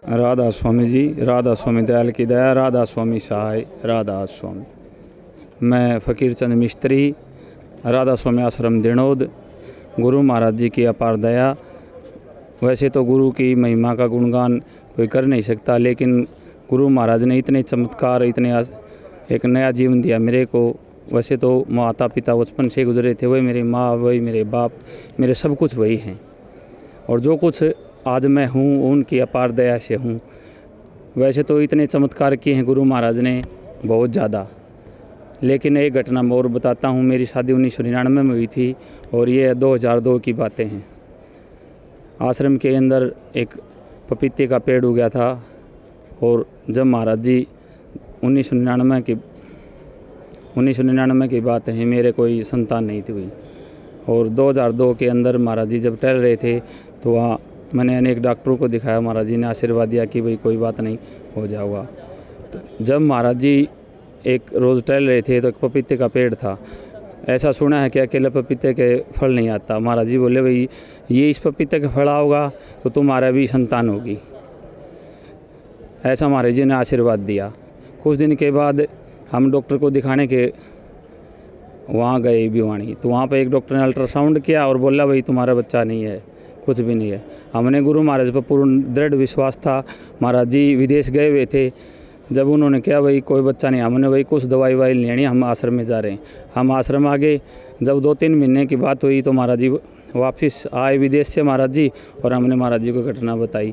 राधा स्वामी जी, राधा स्वामी दयाल की दया, राधा स्वामी सहाय, राधा स्वामी। मैं फ़कीर चंद मिस्त्री, राधा स्वामी आश्रम दिनोद। गुरु महाराज जी की अपार दया। वैसे तो गुरु की महिमा का गुणगान कोई कर नहीं सकता, लेकिन गुरु महाराज ने इतने चमत्कार, इतने एक नया जीवन दिया मेरे को। वैसे तो माता पिता बचपन से गुजरे थे, वही मेरी माँ, वही मेरे बाप, मेरे सब कुछ वही हैं। और जो कुछ आज मैं हूँ उनकी अपार दया से हूँ। वैसे तो इतने चमत्कार किए हैं गुरु महाराज ने, बहुत ज़्यादा। लेकिन एक घटना मैं और बताता हूँ। मेरी शादी 1999 में हुई थी और ये 2002 की बातें हैं। आश्रम के अंदर एक पपीते का पेड़ उग गया था और जब महाराज जी 1999 की बात है, मेरे कोई संतान नहीं थी हुई। और 2002 के अंदर महाराज जी जब टहल रहे थे तो वहाँ मैंने अनेक डॉक्टरों को दिखाया। महाराज जी ने आशीर्वाद दिया कि भाई कोई बात नहीं, हो जाएगा। तो जब महाराज जी एक रोज़ टहल रहे थे तो एक पपीते का पेड़ था। ऐसा सुना है कि अकेले पपीते के फल नहीं आता। महाराज जी बोले भाई ये इस पपीते का फल होगा तो तुम्हारा भी संतान होगी। ऐसा महाराज जी ने आशीर्वाद दिया। कुछ दिन के बाद हम डॉक्टर को दिखाने के वहाँ गए भिवानी, तो वहाँ पर एक डॉक्टर ने अल्ट्रासाउंड किया और बोला भाई तुम्हारा बच्चा नहीं है, कुछ भी नहीं है। हमने गुरु महाराज पर पूर्ण दृढ़ विश्वास था। महाराज जी विदेश गए हुए थे। जब उन्होंने कहा भाई कोई बच्चा नहीं, हमने भाई कुछ दवाई लेनी, हम आश्रम में जा रहे हैं। हम आश्रम आ गए। जब 2-3 महीने की बात हुई तो महाराज जी वापस आए विदेश से महाराज जी, और हमने महाराज जी को घटना बताई।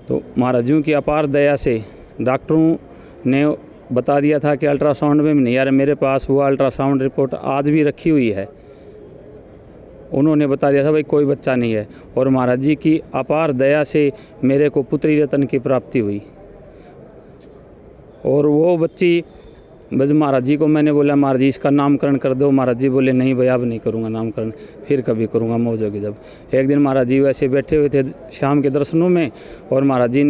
तो महाराज जी की अपार दया से डॉक्टरों ने बता दिया था कि अल्ट्रासाउंड में नहीं आ रहा। मेरे पास वो अल्ट्रासाउंड रिपोर्ट आज भी रखी हुई है। उन्होंने बता दिया था भाई कोई बच्चा नहीं है। और महाराज जी की अपार दया से मेरे को पुत्री रत्न की प्राप्ति हुई। और वो बच्ची बस महाराज जी को मैंने बोला महाराज जी इसका नामकरण कर दो। महाराज जी बोले नहीं भैया अब नहीं करूँगा नामकरण, फिर कभी करूँगा मौज होगी जब। एक दिन महाराज जी वैसे बैठे हुए थे शाम के दर्शनों में, और महाराज जी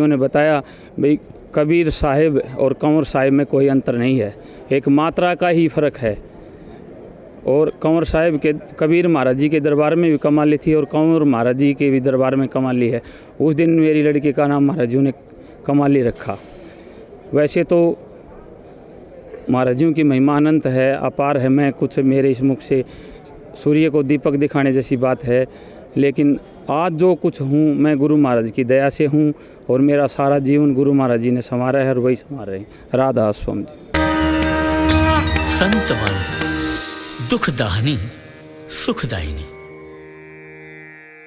ने बताया भाई कबीर साहिब और कंवर साहिब में कोई अंतर नहीं है, एक मात्रा का ही फ़र्क है। और कंवर साहिब के कबीर महाराज जी के दरबार में भी कमाली थी और कंवर महाराज जी के भी दरबार में कमाली है। उस दिन मेरी लड़की का नाम महाराज जी ने कमाली रखा। वैसे तो महाराज जी की महिमा अनंत है, अपार है। मैं कुछ मेरे इस मुख से सूर्य को दीपक दिखाने जैसी बात है, लेकिन आज जो कुछ हूँ मैं गुरु महाराज की दया से हूँ। और मेरा सारा जीवन गुरु महाराज जी ने संवारा है और वही संवार रहे हैं। राधा स्वामी जी। संतवाणी दुखदाहिनी सुखदायिनी।